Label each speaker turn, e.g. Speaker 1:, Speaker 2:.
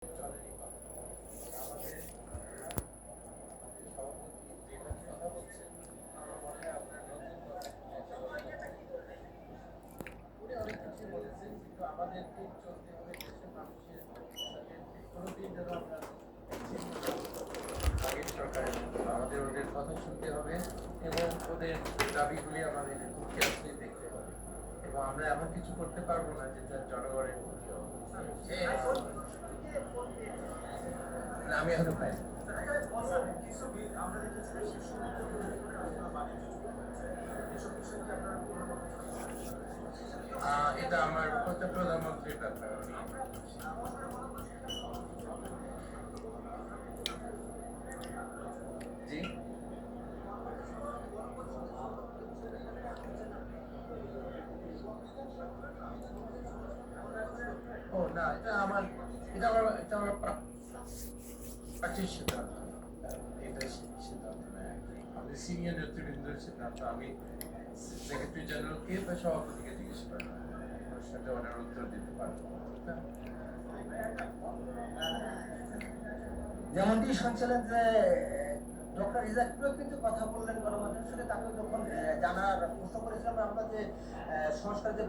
Speaker 1: আমাদেরকে চলতে হবে দেশের মানুষের কোনোদিন যেন আমরা আগের সরকারের আমাদের ওদের কথা শুনতে হবে এবং ওদের দাবিগুলি আমাদের মুখে আসলে দেখতে হবে এবং আমরা এমন কিছু করতে পারবো না যেটা জনগণের ক্ষতি হবে। আমি এখনো পাই এটা আমার প্রধানমন্ত্রীর ব্যাপার। জি ও না এটা আমার প্রাচীর সিদ্ধান্ত এটা সিদ্ধান্ত নেয় আমাদের সিনিয়র নেতৃবৃন্দের সিদ্ধান্ত। আমি সেক্রেটারি জেনারেলকে বা সভাপতিকে জিজ্ঞেস করেন সেটা ওনার উত্তর দিতে পারবো।
Speaker 2: যেমনটি শুনছিলেন যে ডক্টর ইজাকিরও কিন্তু কথা বললেন গণমাধ্যমের সাথে, তাকে যখন জানার প্রশ্ন করেছিলাম আমরা যে সংস্কার যে